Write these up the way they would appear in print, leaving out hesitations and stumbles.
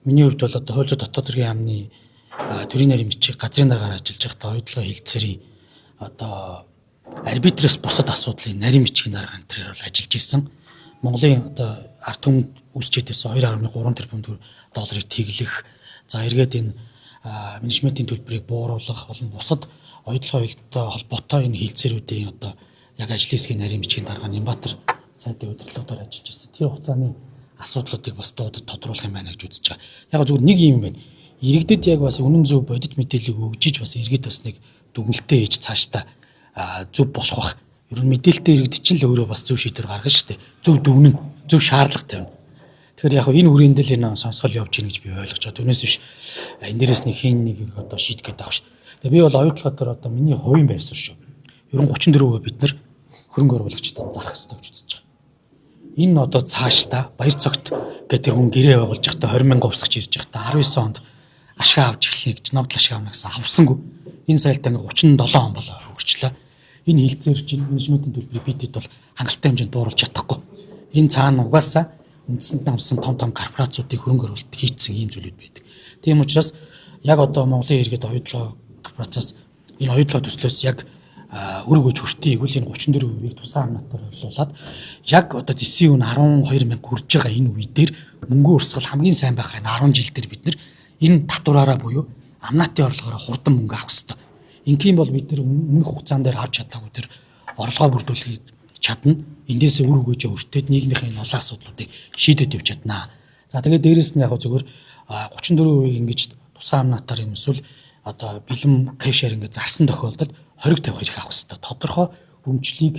Миний хувьд бол одоо хууль зүйн дотоод хэргийн яамны төрийн нарийн бичиг газрын дараагаар ажиллаж байхдаа оюутлогоо хэлцээрийн одоо арбитрээс бусад асуудлын нарийн бичгийн дарга энэ бол ажиллаж ирсэн. Монголын одоо ард түмэнд үүсчээд байсан 2.3 тэрбум долларыг тэглэх, за эргээд энэ менежментийн төлбөрийг бууруулах болон бусад оюутлогоо хэлттэй холбоотой энэ хэлцээрүүдийн одоо яг ажлын хэсгийн нарийн бичгийн дарга Нямбатар сайдын удирдлагаар ажиллаж ирсэн. Тэр хугацааны асуудлуудыг бас дуудаж тодруулах юм байна гэж үзэж байгаа. Яг зөвхөн нэг юм байна. Иргэдэд яг бас үнэн зөв бодит мэдээлэл өгжиж бас иргэд бас нэг дүгнэлтээ хийж цаашдаа зөв болох бах. Ер нь мэдээлэлтэй иргэд чинь л өөрөө бас зөв шийдвэр гаргана шүү дээ. Зөв дүгнэн, зөв шаардлага тавина. Тэгэхээр яг энэ үрээндээ л энэ сонсгол явж гин гэж би ойлгож байгаа. Түүнээс биш энэ дээрээс нэг хин нэг одоо шийдгээд авах ш. Тэгээ би бол оюутлогоо дээр одоо миний хувийн байр суурь шүү. Ер нь 34% бид нар хөрөнгө оруулагчдад зарах хэрэгтэй гэж үзэж байгаа. Энэ одоо цаашдаа баяр цогт гэдэг хүн гэрээ байгуулж байхдаа 20,000 увсгч ирж байхдаа 19 онд ашиг авч эхлэе гэж ногдол ашиг авна гэсэн авсангүй. Энэ сайлтаа 37 он болоо хөгжлөө. Энэ хилцээр чинь менежментийн төлбөрийг бидэд бол хангалттай хэмжээнд бууруулж чадахгүй. Энэ цаана угаасаа үндсэнд намсан том корпорациудыг хөрөнгө оруулалт хийцэн ийм зүйлүүд байдаг. Тийм учраас яг одоо Монголын иргэд оюутлогоо корпорациас энэ оюутлогоо төслөөс яг өрөг өгж хүртээ игүүл энэ 34%-ийг тусгай амнатаар орлуулад яг одоо зэсийн үн 12,000 хүрж байгаа энэ үе дээр мөнгө урсгал хамгийн сайн байх энэ 10 жил дээр бид нар энэ татвараараа буюу амнатын орлогоороо хурдан мөнгө авах хэрэгтэй. Ингийн бол бид нар өмнөх хугацаан дээр авч чадаагүй тэр орлогоо бүрдүүлэхийг чадна. Эндээс өр өгөөж өртөөд нийгмийн энэ олон асуудлуудыг шийдэж явж чаднаа. За тэгээд дээрэс нь яг зөвхөн 34% ингэж тусгай амнатаар юм эсвэл одоо бэлэм кэшээр ингэ зарсан тохиолдолд 20 тавих хэрэг авах хэрэгтэй. Тодорхой өмчлийг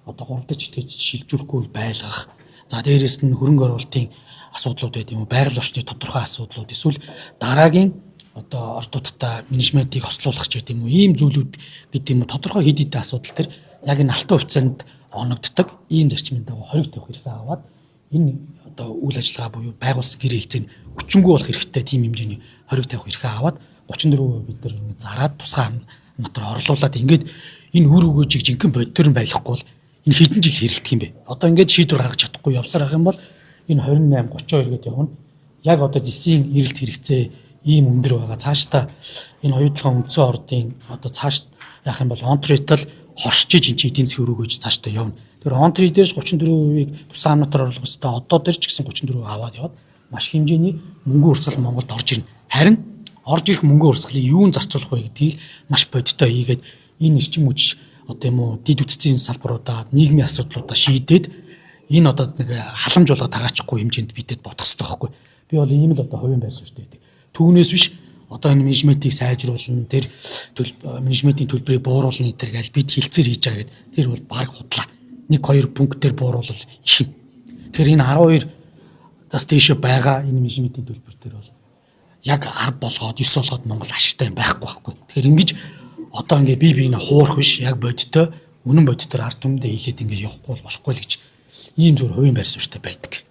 одоо 3 дахь жижиг шилжүүлэхгүй байлгах. За дээрэс нь хөрөнгө оруулалтын асуудлууд байд юм уу? Байгаль орчны тодорхой асуудлууд эсвэл дараагийн одоо ордуудтай менежментийг хослуулах ч гэдэг юм уу? Ийм зүйлүүд гэдэг юм уу? Тодорхой хэд хэдэн асуудал төр яг энэ алтан хувьцаанд оногддог ийм зарчмын дагуу 20 тавих хэрэг аваад энэ одоо үйл ажиллагаа буюу байгуулсан гэр хэлцээний хүчингүй болох хэрэгтэй тийм хэмжээний 20 тавих хэрэг аваад 34% бид нар зараад тусгай амнатаар орлуулад ингээд энэ үр өгөөжийг жинхэнэ бодитор нь байлгахгүй бол энэ хэдэн жил хэрэлдэх юм бэ? Одоо ингээд шийдвэр гаргаж чадахгүй явсаар ах юм бол энэ 28 32 гэдээ явна. Яг одоо зэсийн эрэлт хэрэгцээ ийм өндөр байгаа. Цаашдаа энэ оюутлогын үндсэн ордын одоо цааш яах юм бол онтритл хоршиж энэ эдийн засгийн үр өгөөж цаашдаа явна. Тэр онтри дээрс 34%-ийг тусгай амнатаар орлох хэвээр одоо дээр ч гэсэн 34% аваад яваад маш хэмжээний мөнгө урсгал Монголд орж ирнэ. Харин орж ирэх мөнгө урсгалыг юунд зарцуулах вэ гэдгийг маш бодиттой хийгээд энэ эрчим хүч одоо юм уу дид үтцийн салбаруудаа нийгмийн асуудлуудаа шийдээд энэ одоо нэг халамж болго тараачихгүй хэмжээнд бидэд бодох хэрэгтэй байхгүй. Би бол ийм л одоо хувийн байр суурьтай байдаг. Түүнээс биш одоо энэ менежментийг сайжруулна, тэр менежментийн төлбөрийг бууруулна гэдэг гээл бид хилцээр хийж байгаа гэдэг тэр бол баг худлаа. 1-2 пунктээр бууруулал их юм. Тэгэхээр энэ 12-аас дээш байгаа энэ менежментийн төлбөр төр бол яг 10 болгоод 9 болгоод Монгол ашигтай юм байхгүй байхгүй. Тэгэхээр ингэж одоо ингээ би хуурах биш яг бодиттой үнэн бодитоор ард түмэндээ хилээд ингээ явахгүй болохгүй л гэж ийм зүгээр хувийн байр суурьтай байдаг.